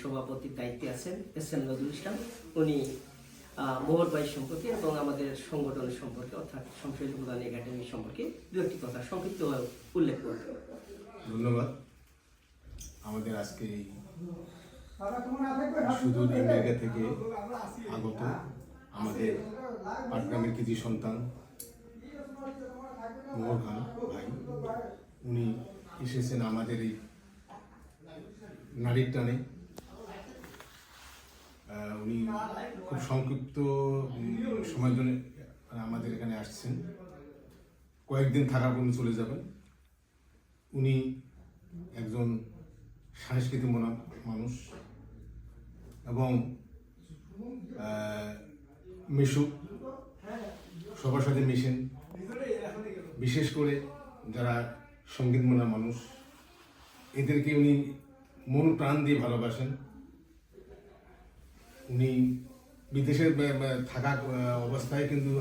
সভাপতির দায়িত্বে আছেন এস.এম. নজরুল ইসলাম। উনি মোহর ভাই সম্পর্কে এবং আমাদের সংগঠনের সম্পর্কে অর্থাৎ সংসদীয় প্রধান একাডেমি সম্পর্কে দু একটি কথা সংক্ষিপ্তভাবে উল্লেখ করবেন। ধন্যবাদ। আমাদের আজকে সুদূর আমেরিকা থেকে আগত আমাদের পাটগ্রামের কৃতি সন্তান মোহর খান ভাই, উনি এসেছেন আমাদের এই নারীর টানে। উনি খুব সংক্ষিপ্ত সময়ের জন্য আমাদের এখানে আসছেন, কয়েকদিন থাকার পর চলে যাবেন। উনি একজন সাংস্কৃতিক মানুষ এবং মিশুক, সবার সাথে মিশেন। বিশেষ করে যারা সঙ্গীতমনা মানুষ, এদেরকে উনি মন প্রাণ দিয়ে ভালোবাসেন। উনি বিদেশে থাকা অবস্থায় কিন্তু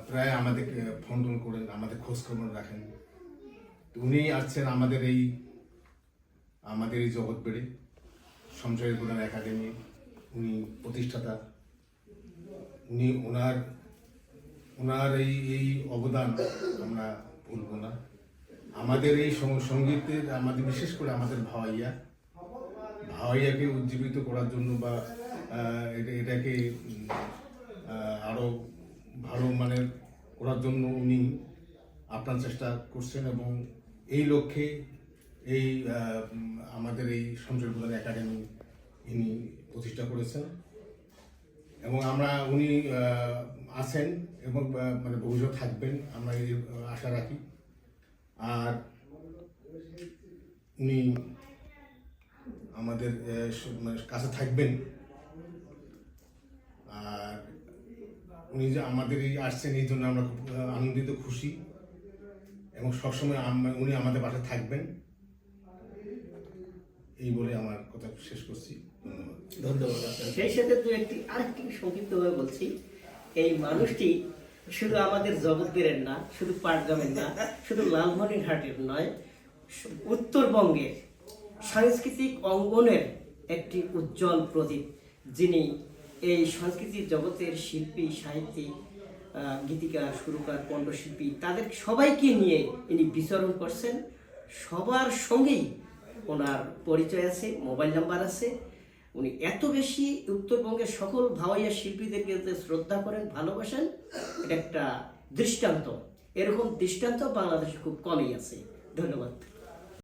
প্রায় আমাদের ফোন টোন করেন, আমাদের খোঁজখবর রাখেন। উনি আসছেন আমাদের এই জগৎ বেড়ে সংসদীয় প্রধান একাডেমি, উনি প্রতিষ্ঠাতা। উনি ওনার এই অবদান আমরা ভুলব না। আমাদের এই সঙ্গীতের বিশেষ করে আমাদের ভাওয়াইয়াকে উজ্জীবিত করার জন্য বা এটাকে আরো ভালো মানের করার জন্য উনি আপ্রাণ চেষ্টা করছেন এবং এই লক্ষ্যে আমাদের এই সংসদীয় প্রধান একাডেমি ইনি প্রতিষ্ঠা করেছেন এবং উনি আছেন এবং ভবিষ্যৎ থাকবেন, আমরা এই আশা রাখি। আর উনি আমাদের কাছে থাকবেন। আর উনি যে আমাদের আসছেন, এই জন্য আমরা খুব আনন্দিত, খুশি এবং সবসময় উনি আমাদের পাশে থাকবেন, এই বলে আমার কথা শেষ করছি। ধন্যবাদ। সেই সাথে আরেকটি সংক্ষিপ্তভাবে বলছি, এই মানুষটি শুধু আমাদের জগৎবের না, শুধু পাটগ্রামের না, শুধু লালমনিরহাটের নয়, উত্তরবঙ্গের সাংস্কৃতিক অঙ্গনের একটি উজ্জ্বল প্রদীপ, যিনি এই সংস্কৃতির জগতের শিল্পী, সাহিত্যিক, গীতিকার, সুরকার, কণ্ঠশিল্পী, তাদের সবাইকে নিয়ে ইনি বিচরণ করছেন। সবার সঙ্গেই ওনার পরিচয় আছে, মোবাইল নাম্বার আছে। উনি এত বেশি উত্তরবঙ্গের সকল ভাওয়াইয়া শিল্পীদেরকে শ্রদ্ধা করেন, ভালোবাসেন, এটা একটা দৃষ্টান্ত। এরকম দৃষ্টান্ত বাংলাদেশে খুব কমই আছে। ধন্যবাদ।